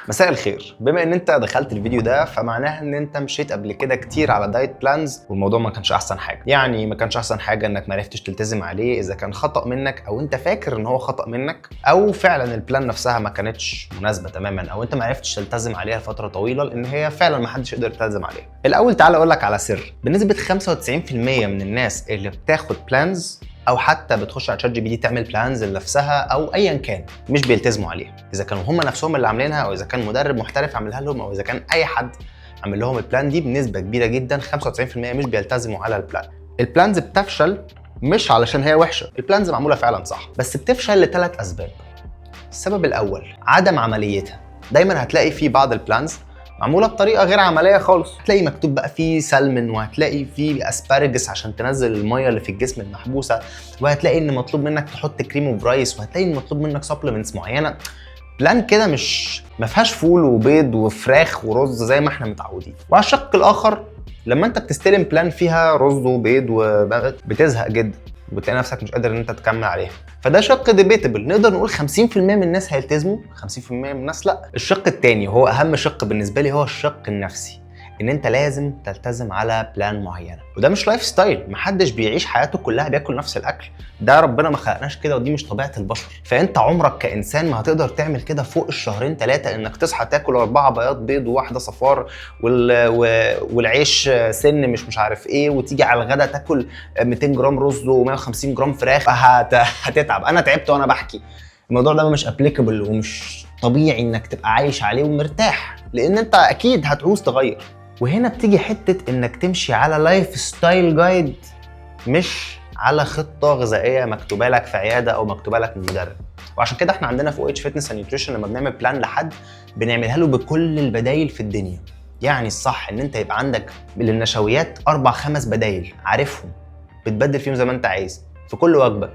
مساء الخير. بما ان انت دخلت الفيديو ده فمعناها ان انت مشيت قبل كده كتير على دايت بلانز والموضوع ما كانش احسن حاجه. يعني ما كانش احسن حاجه انك ما عرفتش تلتزم عليه، اذا كان خطأ منك او انت فاكر ان هو خطأ منك، او فعلا البلان نفسها ما كانتش مناسبه تماما، او انت ما عرفتش تلتزم عليها فتره طويله لان هي فعلا ما حدش يقدر يلتزم عليها. الاول تعال اقول لك على سر. بنسبه 95% من الناس اللي بتاخد بلانز او حتى بتخش على ChatGPT تعمل بلانز لنفسها او ايا كان مش بيلتزموا عليها، اذا كانوا هم نفسهم اللي عاملينها او اذا كان مدرب محترف عاملها لهم او اذا كان اي حد عامل لهم البلان دي. بنسبه كبيره جدا 95% مش بيلتزموا على البلان. البلانز بتفشل مش علشان هي وحشه، البلانز معموله فعلا صح، بس بتفشل لثلاث اسباب. السبب الاول عدم عمليتها. دايما هتلاقي في بعض البلانز معموله بطريقه غير عمليه خالص، هتلاقي مكتوب بقى فيه سلمون وهتلاقي فيه اسبارجس عشان تنزل الميه اللي في الجسم المحبوسه، وهتلاقي ان مطلوب منك تحط كريم اوف رايس، وهتلاقي ان مطلوب منك سبلمنتس معينه. بلان كده مش ما فيهاش فول وبيض وفراخ ورز زي ما احنا متعودين. وعلى الشق الاخر لما انت بتستلم بلان فيها رز وبيض بتزهق جدا وبتلاقي نفسك مش قادر ان انت تكمل عليها. فده شق ديبيتبل، نقدر نقول 50% من الناس هيلتزموا، 50% من الناس لا. الشق الثاني هو اهم شق بالنسبه لي، هو الشق النفسي، ان انت لازم تلتزم على بلان معينه. وده مش لايف ستايل، محدش بيعيش حياته كلها بياكل نفس الاكل، ده ربنا ما خلقناش كده ودي مش طبيعه البشر. فانت عمرك كانسان ما هتقدر تعمل كده فوق الشهرين ثلاثه، انك تصحى تاكل 4 بياض بيض وواحده صفار والعيش سن مش عارف ايه، وتيجي على الغدا تاكل 200 جرام رز و150 جرام فراخ. هتتعب. انا تعبت وانا بحكي. الموضوع ده مش ابليكابل ومش طبيعي انك تبقى عايش عليه ومرتاح، لان انت اكيد هتعوز تغير. وهنا بتيجي حته انك تمشي على لايف ستايل جايد، مش على خطه غذائيه مكتوبه لك في عياده او مكتوبه لك من مدرب. وعشان كده احنا عندنا في OH Fitness and Nutrition لما بنعمل بلان لحد بنعملها له بكل البدايل في الدنيا. يعني الصح ان انت يبقى عندك للنشويات 4-5 بدايل عارفهم بتبدل فيهم زي ما انت عايز في كل وجبه،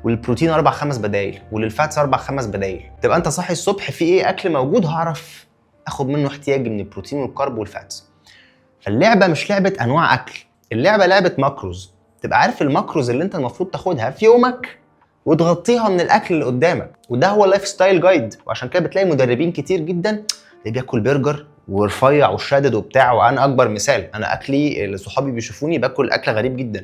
وللبروتين 4-5 بدايل، وللفاتس 4-5 بدايل. تبقى انت صاحي الصبح في ايه اكل موجود هعرف اخد منه احتياجي من البروتين والكارب والفاتس. فاللعبه مش لعبه انواع اكل، اللعبه لعبه ماكروز. تبقى عارف الماكروز اللي انت المفروض تاخدها في يومك وتغطيها من الاكل اللي قدامك. وده هو اللايف ستايل جايد. وعشان كده بتلاقي مدربين كتير جدا اللي بياكل برجر ورفيع وشادد وبتاع، وانا اكبر مثال. انا اكلي اللي صحابي بيشوفوني باكل اكل غريب جدا،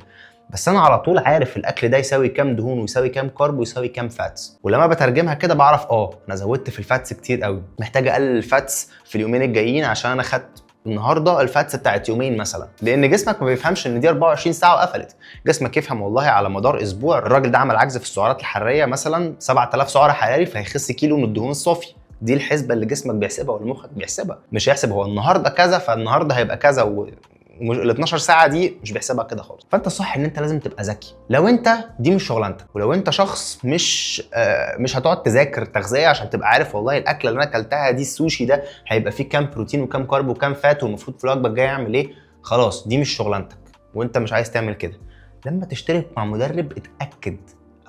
بس انا على طول عارف الاكل ده يساوي كام دهون ويساوي كام كارب ويساوي كام فاتس. ولما بترجمها كده بعرف انا زودت في الفاتس كتير قوي، محتاج اقلل الفاتس في اليومين الجايين عشان انا خدت النهارده الفاتس بتاعت يومين مثلا. لان جسمك ما بيفهمش ان دي 24 ساعه وقفلت، جسمك يفهم والله على مدار اسبوع الراجل ده عمل عجز في السعرات الحراريه مثلا 7000 سعر حراري، فهيخس كيلو من الدهون الصافي. دي الحسبه اللي جسمك بيحسبها ولا مخك بيحسبها، مش يحسب هو النهارده كذا فالنهارده هيبقى كذا ال 12 ساعه دي مش بيحسبها كده خالص. فانت صح ان انت لازم تبقى ذكي. لو انت دي مش شغلانتك، ولو انت شخص مش هتقعد تذاكر تغذيه عشان تبقى عارف والله الاكله اللي انا اكلتها دي السوشي ده هيبقى فيه كام بروتين وكام كارب وكام فات والمفروض في الوجبه الجايه اعمل ايه، خلاص دي مش شغلانتك وانت مش عايز تعمل كده. لما تشترك مع مدرب اتاكد،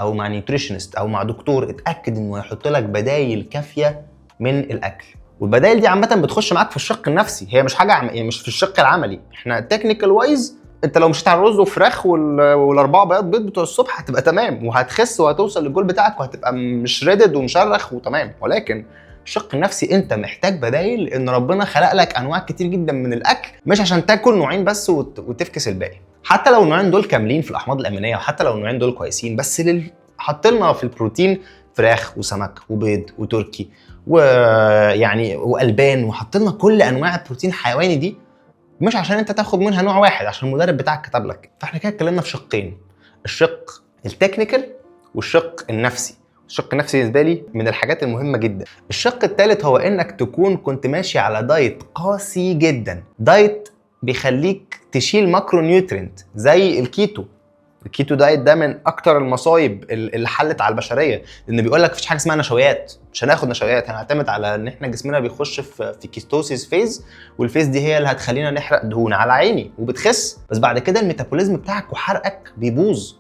او مع نيوتريشنست او مع دكتور، اتاكد انه يحط لك بدايل كافيه من الاكل. والبدائل دي عامه بتخش معاك في الشق النفسي، هي مش حاجه يعني مش في الشق العملي. احنا تكنيكال وايز انت لو مشيت على رز وفراخ والاربعه بياض بيض بتوع الصبح هتبقى تمام وهتخس وهتوصل للجول بتاعك وهتبقى مش ريدد ومشرخ وتمام. ولكن الشق النفسي انت محتاج بدائل، ان ربنا خلق لك انواع كتير جدا من الاكل، مش عشان تاكل نوعين بس وتفكس الباقي. حتى لو النوعين دول كاملين في الاحماض الامينيه، وحتى لو النوعين دول كويسين، بس حط لنا في البروتين فراخ وسمك وبيض وتركي ويعني والبان، وحط لنا كل انواع البروتين الحيواني دي، مش عشان انت تاخد منها نوع واحد عشان المدرب بتاعك كتب لك. فاحنا كده اتكلمنا في شقين، الشق التكنيكال والشق النفسي. الشق النفسي بالنسبه لي من الحاجات المهمه جدا. الشق الثالث هو انك تكون كنت ماشي على دايت قاسي جدا، دايت بيخليك تشيل ماكرو نيوترينت زي الكيتو. الكيتو دايت ده من اكتر المصايب اللي حلت على البشريه، لان بيقول لك مفيش حاجه اسمها نشويات، مش هناخد نشويات، هنعتمد على ان احنا جسمنا بيخش في كيتوسيس فيز، والفيز دي هي اللي هتخلينا نحرق دهون. على عيني وبتخس، بس بعد كده الميتابوليزم بتاعك وحرقك بيبوظ.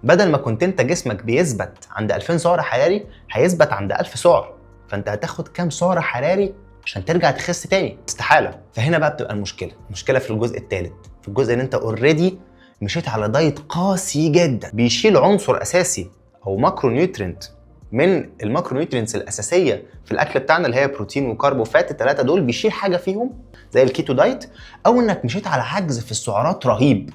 بدل ما كنت انت جسمك بيثبت عند 2000 سعر حراري هيثبت عند 1000 سعر، فانت هتاخد كام سعر حراري عشان ترجع تخس تاني؟ استحاله. فهنا بقى بتبقى المشكله في الجزء الثالث، في الجزء ان انت اوريدي مشيت على دايت قاسي جدا بيشيل عنصر اساسي او ماكرو نيوترينت من الماكرو نيوترينتس الاساسيه في الاكل بتاعنا اللي هي بروتين وكارب وفات، الثلاثه دول بيشيل حاجه فيهم زي الكيتو دايت، او انك مشيت على عجز في السعرات رهيب،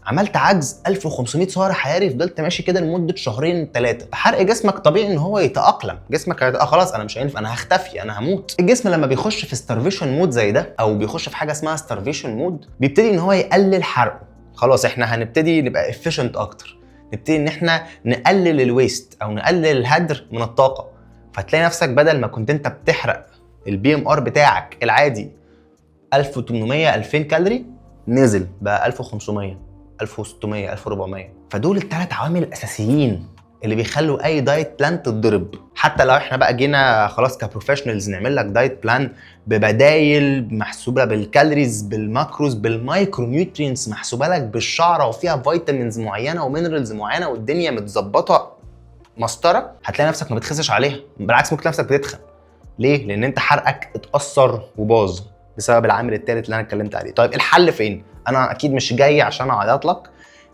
عملت عجز 1500 سعر حراري، فضلت ماشي كده لمده شهرين 3. فحرق جسمك طبيعي ان هو يتاقلم، جسمك خلاص انا مش هينفع، انا هختفي، انا هموت. الجسم لما بيخش في ستارفيشن مود زي ده، او بيخش في حاجه اسمها ستارفيشن مود، بيبتدي ان هو يقلل حرقه. خلاص احنا هنبتدي نبقى افيشنت اكتر، نبتدي ان احنا نقلل الويست او نقلل الهدر من الطاقه. فتلاقي نفسك بدل ما كنت انت بتحرق البي ام ار بتاعك العادي 1800 2000 كالوري، نزل بقى 1500 1600 1400. فدول الثلاث عوامل الاساسيين اللي بيخلوا اي دايت بلان تتضرب. حتى لو احنا بقى جينا خلاص كبروفيشنالز نعمل لك دايت بلان ببدايل محسوبه بالكالوريز بالماكروز بالمايكرو نيوترينتس، محسوبه لك بالشعره وفيها فيتامينز معينه ومينرالز معينه والدنيا متظبطه مسطره، هتلاقي نفسك ما بتخسش عليها، بالعكس ممكن نفسك بتتخن. ليه؟ لان انت حرقك اتاثر وباظ بسبب العامل الثالث اللي انا اتكلمت عليه. طيب الحل فين؟ انا اكيد مش جاي عشان اعيط لك،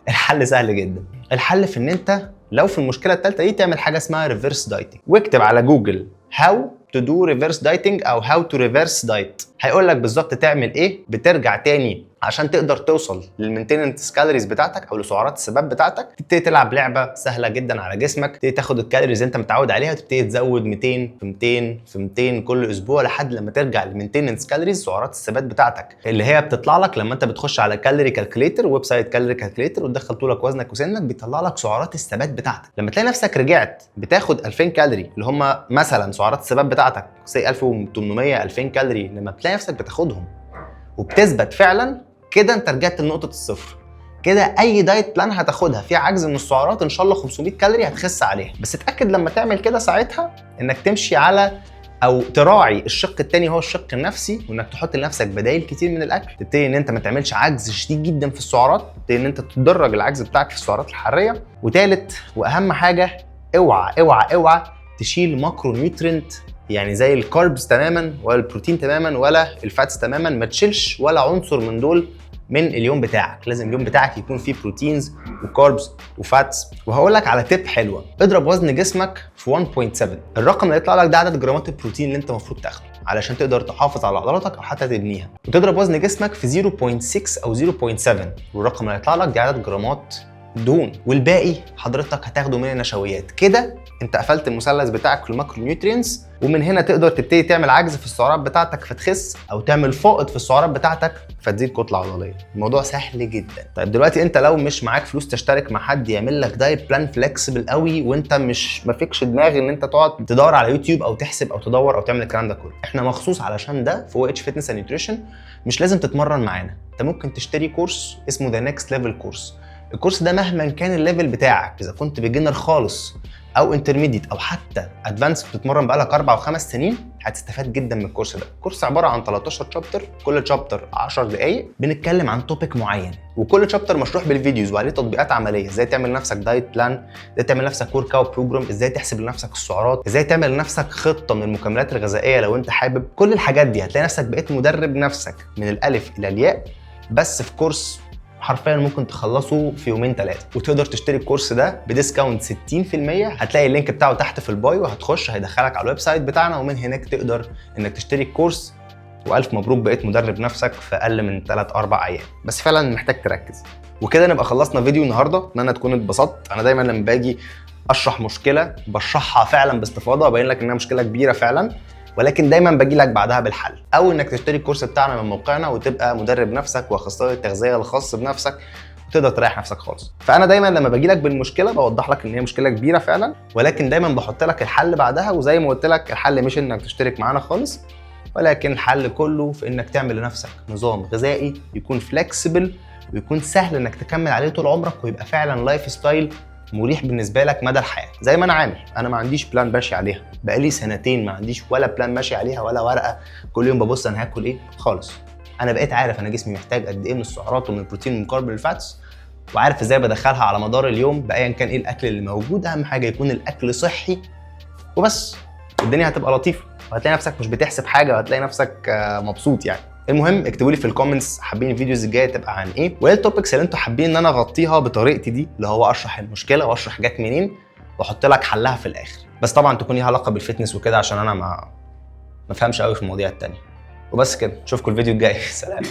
الحل سهل جدا. الحل في ان انت لو في المشكله الثالثه دي تعمل حاجه اسمها ريفرس دايتنج، واكتب على جوجل هاو تو دو ريفرس دايتنج او هاو تو ريفرس دايت، هيقول لك بالظبط تعمل ايه. بترجع تاني عشان تقدر توصل للمينتيننس كالوريز بتاعتك او لسعرات الثبات بتاعتك، تبتدي تلعب لعبه سهله جدا على جسمك، تبتدي تاخد الكالوريز انت متعود عليها وتبتدي تزود 200 في 200 في 200 كل اسبوع لحد لما ترجع للمينتيننس كالوريز، سعرات الثبات بتاعتك اللي هي بتطلع لك لما انت بتخش على كالوري كالكوليتر، ويب سايت كالوري كالكوليتر، وتدخل طولك وزنك وسنك، بيطلع لك سعرات الثبات بتاعتك. لما تلاقي نفسك رجعت بتاخد 2000 كالوري اللي هم مثلا سعرات الثبات بتاعتك سي 1800 2000 كالوري، لما تلاقي نفسك بتاخدهم وبتثبت فعلا، كده انت رجعت لنقطه الصفر. كده اي دايت بلان هتاخدها فيها عجز من السعرات ان شاء الله 500 كالوري هتخس عليها. بس اتاكد لما تعمل كده ساعتها انك تمشي على او تراعي الشق الثاني هو الشق النفسي، وانك تحط لنفسك بدائل كتير من الاكل، تبتدي ان انت ما تعملش عجز شديد جدا في السعرات، تبتدي ان انت تدرج العجز بتاعك في السعرات الحراريه. وثالث واهم حاجه، اوعى اوعى اوعى تشيل ماكرو نيوترينت، يعني زي الكاربز تماما ولا البروتين تماما ولا الفاتس تماما، ما تشيلش ولا عنصر من دول من اليوم بتاعك. لازم اليوم بتاعك يكون فيه بروتينز وكاربز وفاتس. وهقول لك على تip حلوه، اضرب وزن جسمك في 1.7، الرقم اللي يطلع لك ده عدد جرامات البروتين اللي انت المفروض تاخده علشان تقدر تحافظ على عضلاتك او حتى تبنيها، وتضرب وزن جسمك في 0.6 او 0.7، والرقم اللي هيطلع لك دي عدد جرامات دهون، والباقي حضرتك هتاخده من النشويات. كده انت قفلت المثلث بتاعك في الماكرو نيوترينتس، ومن هنا تقدر تبتدي تعمل عجز في السعرات بتاعتك فتخس، او تعمل فائض في السعرات بتاعتك فتزيد كتله عضليه. الموضوع سهل جدا. طيب دلوقتي انت لو مش معاك فلوس تشترك مع حد يعمل لك دايت بلان فليكسبل قوي، وانت ما فيكش دماغ ان انت تقعد تدور على يوتيوب او تحسب او تدور او تعمل الكلام ده كله، احنا مخصوص علشان ده في OH فيتنس اند نيوتريشن. مش لازم تتمرن معانا، انت ممكن تشتري كورس اسمه ذا نيكست ليفل كورس. الكورس ده مهما كان الليفل بتاعك، اذا كنت بيجنر خالص او انترميديت او حتى ادفانس بتتمرن بقالك 4 و5 سنين، هتستفاد جدا من الكورس ده. الكورس عباره عن 13 شابتر، كل شابتر 10 دقائق بنتكلم عن توبيك معين، وكل شابتر مشروح بالفيديوز وعليه تطبيقات عمليه، ازاي تعمل لنفسك دايت بلان، ازاي تعمل لنفسك ورك اوت بروجرام، ازاي تحسب لنفسك السعرات، ازاي تعمل لنفسك خطه من المكملات الغذائيه لو انت حابب. كل الحاجات دي هتلاقي نفسك بقيت مدرب نفسك من الالف الى الياء، بس في كورس حرفيا ممكن تخلصه في يومين 3. وتقدر تشتري الكورس ده بديسكاونت 60%، هتلاقي اللينك بتاعه تحت في البايو، هتخش هيدخلك على الويب سايت بتاعنا، ومن هناك تقدر انك تشتري الكورس. والف مبروك، بقيت مدرب نفسك في اقل من 3-4 ايام. بس فعلا محتاج تركز. وكده نبقى خلصنا فيديو النهارده، اتمنى تكون اتبسطت. انا دايما لما باجي اشرح مشكله بشرحها فعلا باستفاضه، ابين لك انها مشكله كبيره فعلا، ولكن دايما باجي لك بعدها بالحل، او انك تشتري الكورس بتاعنا من موقعنا وتبقى مدرب نفسك واخصائي التغذيه الخاص بنفسك، وتقدر تريح نفسك خالص. فانا دايما لما باجي لك بالمشكله بوضح لك ان هي مشكله كبيره فعلا، ولكن دايما بحط لك الحل بعدها. وزي ما قلت لك، الحل مش انك تشترك معانا خالص، ولكن الحل كله في انك تعمل لنفسك نظام غذائي يكون فليكسبل ويكون سهل انك تكمل عليه طول عمرك، ويبقى فعلا لايف ستايل مريح بالنسبه لك مدى الحياه. زي ما انا عامل، انا ما عنديش بلان ماشي عليها، بقالي سنتين ما عنديش ولا بلان ماشي عليها ولا ورقه كل يوم ببص انا هاكل ايه خالص. انا بقيت عارف انا جسمي محتاج قد ايه من السعرات ومن البروتين ومن الكارب والفاتس، وعارف ازاي بدخلها على مدار اليوم بايا كان ايه الاكل اللي موجود. اهم حاجه يكون الاكل صحي وبس، الدنيا هتبقى لطيفه، وهتلاقي نفسك مش بتحسب حاجه، وهتلاقي نفسك مبسوط يعني. المهم اكتبوا لي في الكومنتس حابين الفيديوز الجايه تبقى عن ايه، وايه التوبكس اللي انتوا حابين ان انا اغطيها بطريقتي دي، اللي هو اشرح المشكله واشرح جت منين، واحط لك حلها في الاخر، بس طبعا تكون ليها علاقه بالفتنس وكده عشان انا ما فهمش قوي في المواضيع التانية. وبس كده، اشوفكم الفيديو الجاي. سلام.